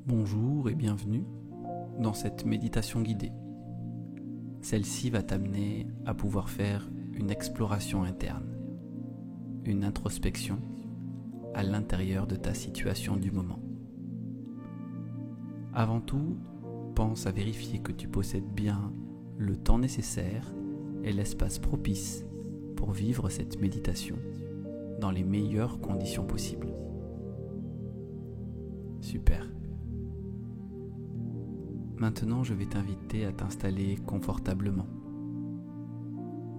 Bonjour et bienvenue dans cette méditation guidée. Celle-ci va t'amener à pouvoir faire une exploration interne, une introspection à l'intérieur de ta situation du moment. Avant tout, pense à vérifier que tu possèdes bien le temps nécessaire et l'espace propice pour vivre cette méditation dans les meilleures conditions possibles. Super. Maintenant, je vais t'inviter à t'installer confortablement.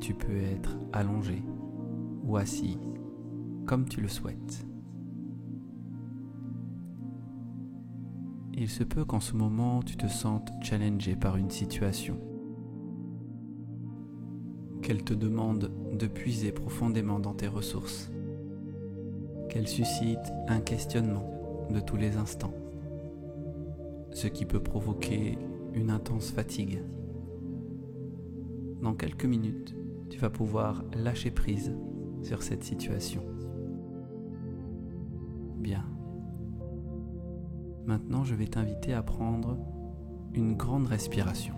Tu peux être allongé ou assis, comme tu le souhaites. Il se peut qu'en ce moment, tu te sentes challengé par une situation, qu'elle te demande de puiser profondément dans tes ressources, qu'elle suscite un questionnement de tous les instants, ce qui peut provoquer une intense fatigue. Dans quelques minutes, tu vas pouvoir lâcher prise sur cette situation. Bien. Maintenant, je vais t'inviter à prendre une grande respiration.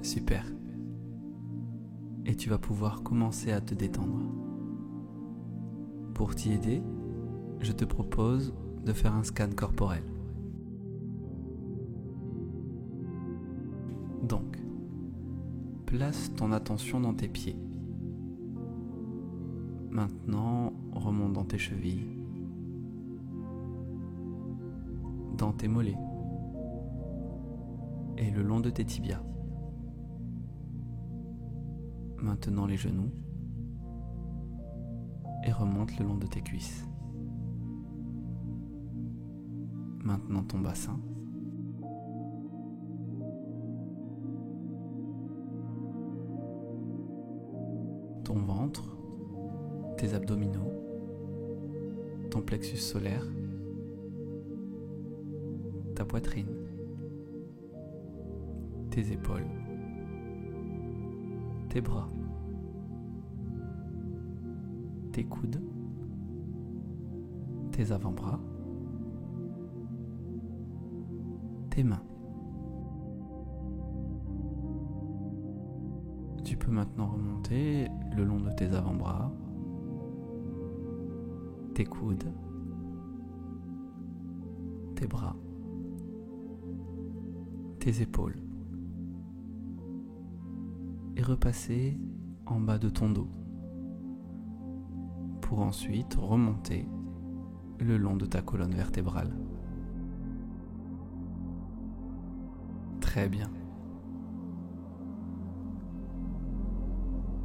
Super. Et tu vas pouvoir commencer à te détendre. Pour t'y aider, je te propose de faire un scan corporel. Donc, place ton attention dans tes pieds. Maintenant, remonte dans tes chevilles, dans tes mollets et le long de tes tibias. Maintenant les genoux et remonte le long de tes cuisses. Maintenant ton bassin. Ton ventre, tes abdominaux, ton plexus solaire, ta poitrine, tes épaules, tes bras, tes coudes, tes avant-bras, tes mains. Tu peux maintenant remonter le long de tes avant-bras, tes coudes, tes bras, tes épaules et repasser en bas de ton dos pour ensuite remonter le long de ta colonne vertébrale. Très bien.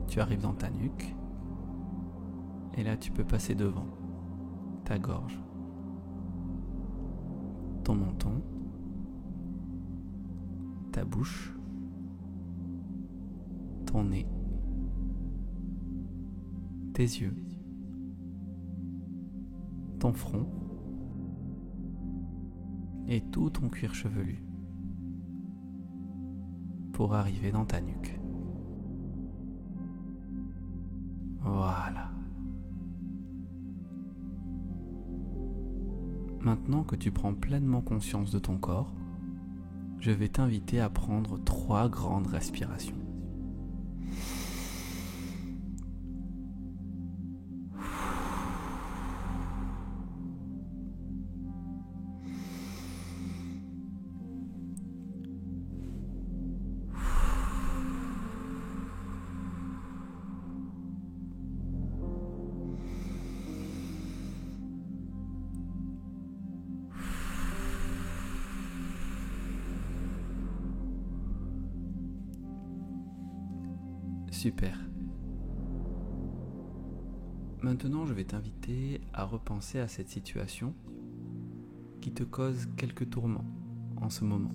Tu arrives dans ta nuque et là tu peux passer devant ta gorge, ton menton, ta bouche, ton nez, tes yeux, ton front et tout ton cuir chevelu pour arriver dans ta nuque. Voilà. Maintenant que tu prends pleinement conscience de ton corps, je vais t'inviter à prendre 3 grandes respirations. Super. Maintenant, je vais t'inviter à repenser à cette situation qui te cause quelques tourments en ce moment.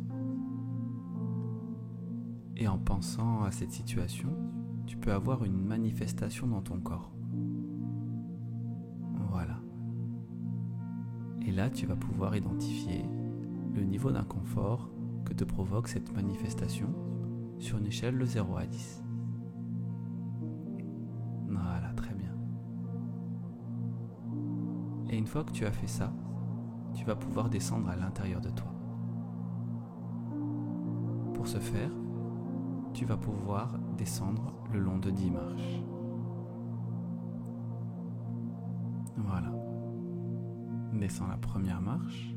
Et en pensant à cette situation, tu peux avoir une manifestation dans ton corps. Voilà. Et là, tu vas pouvoir identifier le niveau d'inconfort que te provoque cette manifestation sur une échelle de 0 à 10. Voilà, très bien. Et une fois que tu as fait ça, tu vas pouvoir descendre à l'intérieur de toi. Pour ce faire, tu vas pouvoir descendre le long de 10 marches. Voilà. Descends la première marche,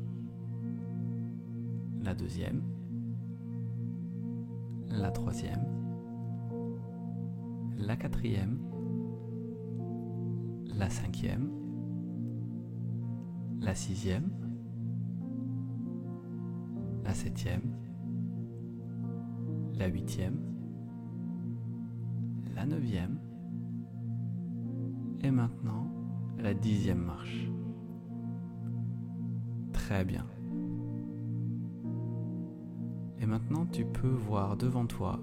la deuxième, la troisième, la quatrième, la cinquième, la sixième, la septième, la huitième, la neuvième et maintenant la 10e marche. Très bien. Et maintenant tu peux voir devant toi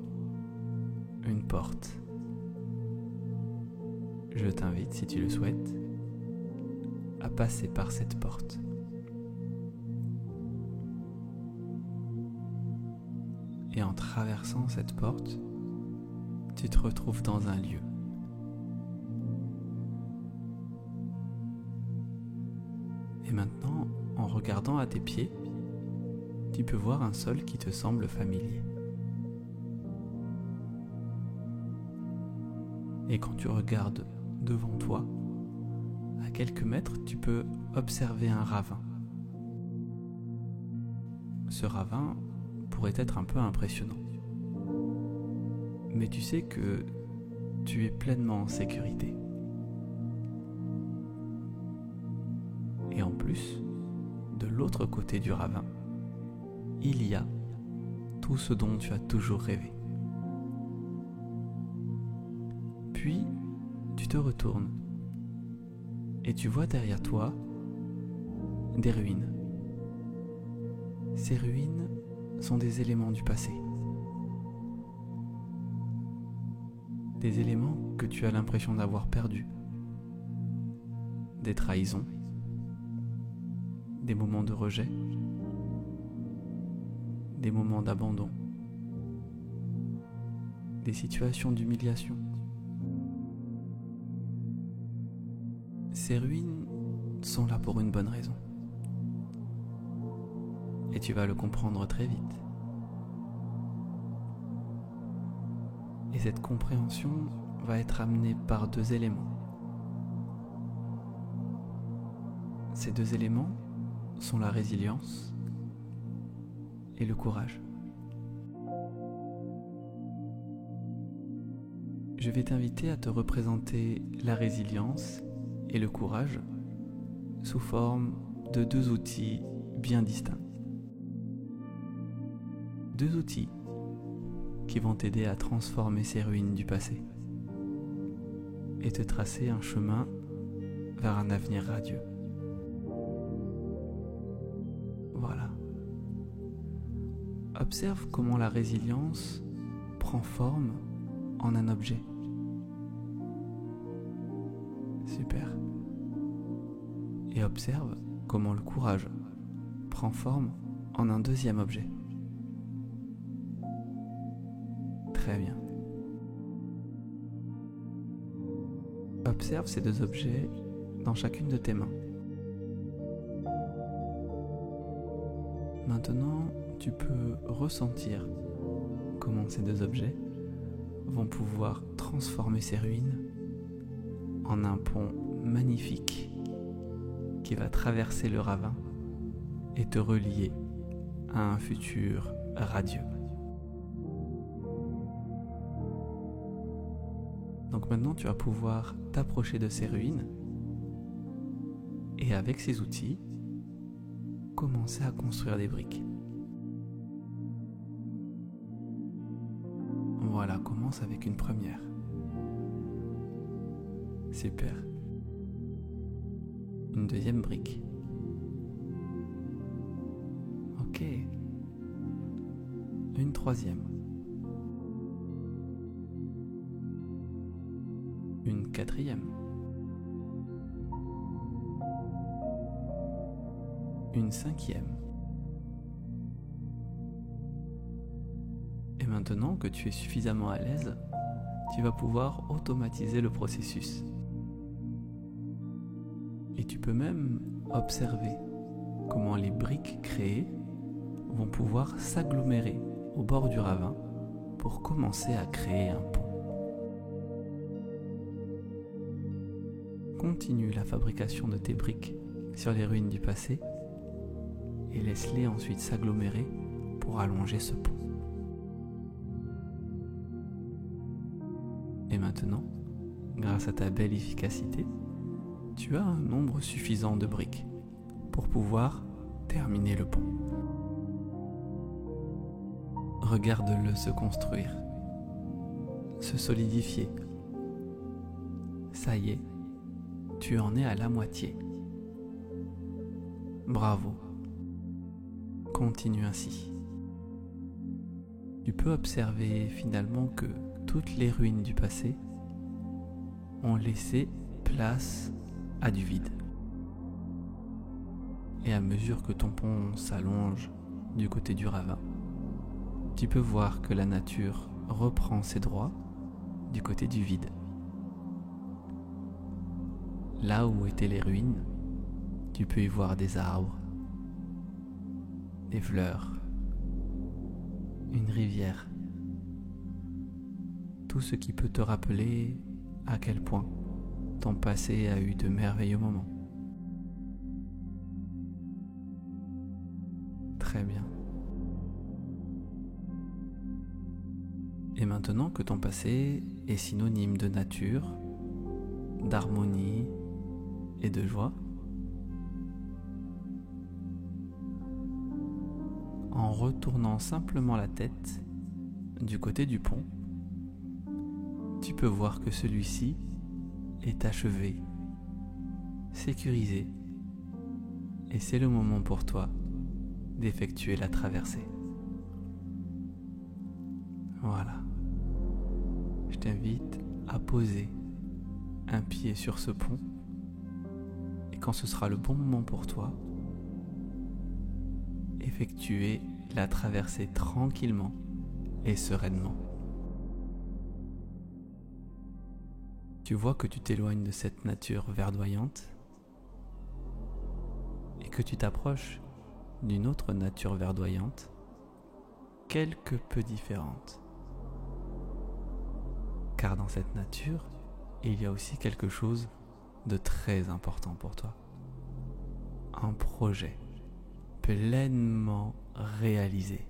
une porte. Je t'invite, si tu le souhaites, à passer par cette porte. Et en traversant cette porte, tu te retrouves dans un lieu. Et maintenant, en regardant à tes pieds, tu peux voir un sol qui te semble familier. Et quand tu regardes devant toi, à quelques mètres, tu peux observer un ravin. Ce ravin pourrait être un peu impressionnant. Mais tu sais que tu es pleinement en sécurité. Et en plus, de l'autre côté du ravin, il y a tout ce dont tu as toujours rêvé. Puis, tu te retournes et tu vois derrière toi des ruines. Ces ruines sont des éléments du passé. Des éléments que tu as l'impression d'avoir perdus. Des trahisons, des moments de rejet, des moments d'abandon, des situations d'humiliation. Ces ruines sont là pour une bonne raison. Et tu vas le comprendre très vite. Et cette compréhension va être amenée par 2 éléments. Ces 2 éléments sont la résilience et le courage. Je vais t'inviter à te représenter la résilience et le courage sous forme de 2 outils bien distincts. 2 outils qui vont t'aider à transformer ces ruines du passé et te tracer un chemin vers un avenir radieux. Voilà. Observe comment la résilience prend forme en un objet. Super. Et observe comment le courage prend forme en un 2e objet. Très bien. Observe ces 2 objets dans chacune de tes mains. Maintenant, tu peux ressentir comment ces 2 objets vont pouvoir transformer ces ruines en un pont magnifique qui va traverser le ravin et te relier à un futur radieux. Donc maintenant, tu vas pouvoir t'approcher de ces ruines et avec ces outils, commencer à construire des briques. Voilà, commence avec une première. Super. Une 2e brique. Ok. Une 3e. Une 4e. Une 5e. Et maintenant que tu es suffisamment à l'aise, tu vas pouvoir automatiser le processus. Et tu peux même observer comment les briques créées vont pouvoir s'agglomérer au bord du ravin pour commencer à créer un pont. Continue la fabrication de tes briques sur les ruines du passé et laisse-les ensuite s'agglomérer pour allonger ce pont. Et maintenant, grâce à ta belle efficacité, tu as un nombre suffisant de briques pour pouvoir terminer le pont. Regarde-le se construire, se solidifier. Ça y est, tu en es à la moitié. Bravo. Continue ainsi. Tu peux observer finalement que toutes les ruines du passé ont laissé place à du vide. Et à mesure que ton pont s'allonge du côté du ravin, tu peux voir que la nature reprend ses droits du côté du vide. Là où étaient les ruines, tu peux y voir des arbres, des fleurs, une rivière, tout ce qui peut te rappeler à quel point ton passé a eu de merveilleux moments. Très bien. Et maintenant que ton passé est synonyme de nature, d'harmonie et de joie, en retournant simplement la tête du côté du pont, tu peux voir que celui-ci est achevé, sécurisé, et c'est le moment pour toi d'effectuer la traversée. Voilà. Je t'invite à poser un pied sur ce pont et quand ce sera le bon moment pour toi, effectuer la traversée tranquillement et sereinement. Tu vois que tu t'éloignes de cette nature verdoyante et que tu t'approches d'une autre nature verdoyante, quelque peu différente. Car dans cette nature, il y a aussi quelque chose de très important pour toi. Un projet pleinement réalisé.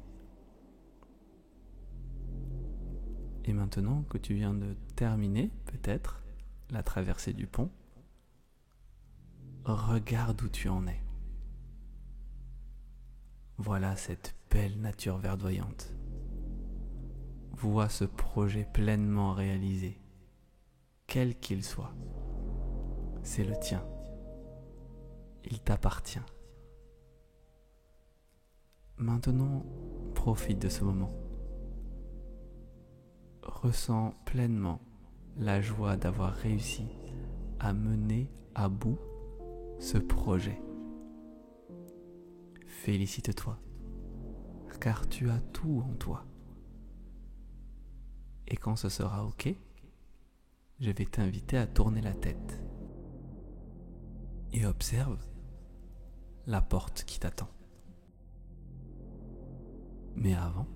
Et maintenant que tu viens de terminer, peut-être, la traversée du pont, regarde où tu en es. Voilà cette belle nature verdoyante. Vois ce projet pleinement réalisé, quel qu'il soit. C'est le tien. Il t'appartient. Maintenant, profite de ce moment. Ressens pleinement la joie d'avoir réussi à mener à bout ce projet. Félicite-toi, car tu as tout en toi. Et quand ce sera OK, je vais t'inviter à tourner la tête et observe la porte qui t'attend. Mais avant,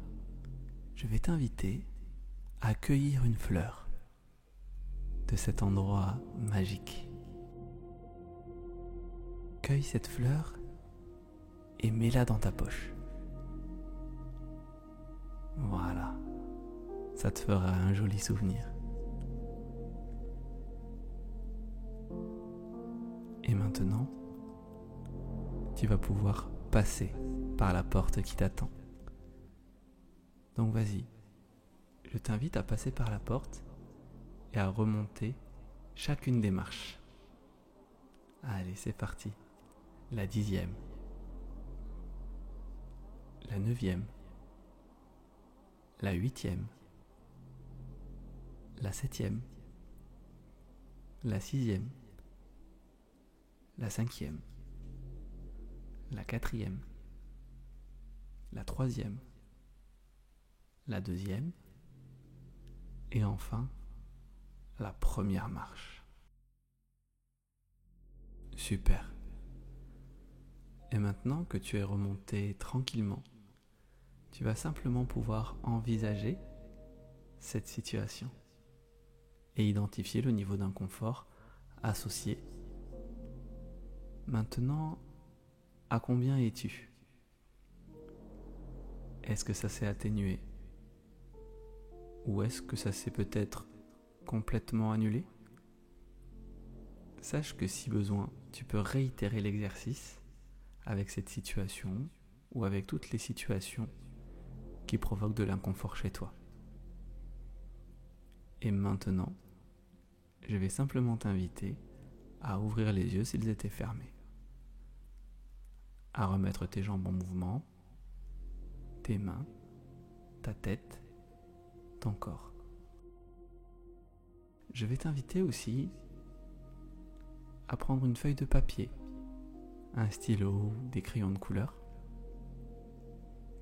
je vais t'inviter à cueillir une fleur de cet endroit magique. Cueille cette fleur et mets-la dans ta poche. Voilà, ça te fera un joli souvenir. Et maintenant, tu vas pouvoir passer par la porte qui t'attend. Donc vas-y, je t'invite à passer par la porte et à remonter chacune des marches. Allez, c'est parti. La 10e, la 9e, la 8e, la 7e, la 6e, la 5e, la 4e, la 3e, la 2e et enfin la première marche. Super. Et maintenant que tu es remonté tranquillement, tu vas simplement pouvoir envisager cette situation et identifier le niveau d'inconfort associé. Maintenant, à combien es-tu ? Est-ce que ça s'est atténué ? Ou est-ce que ça s'est peut-être complètement annulé ? Sache que si besoin, tu peux réitérer l'exercice avec cette situation ou avec toutes les situations qui provoquent de l'inconfort chez toi. Et maintenant, je vais simplement t'inviter à ouvrir les yeux s'ils étaient fermés, à remettre tes jambes en mouvement, tes mains, ta tête, ton corps. Je vais t'inviter aussi à prendre une feuille de papier, un stylo, des crayons de couleur,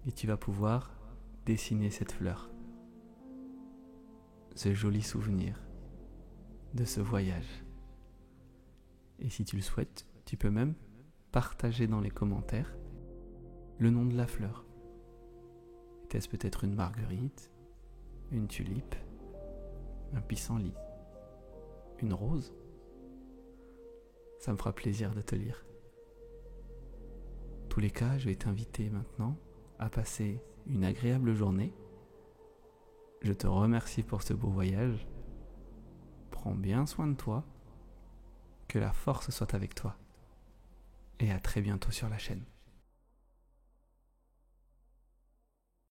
et tu vas pouvoir dessiner cette fleur, ce joli souvenir de ce voyage. Et si tu le souhaites, tu peux même partager dans les commentaires le nom de la fleur. Était-ce peut-être une marguerite, une tulipe, un pissenlit, une rose ? Ça me fera plaisir de te lire. En tous les cas, je vais t'inviter maintenant à passer une agréable journée. Je te remercie pour ce beau voyage. Prends bien soin de toi. Que la force soit avec toi. Et à très bientôt sur la chaîne.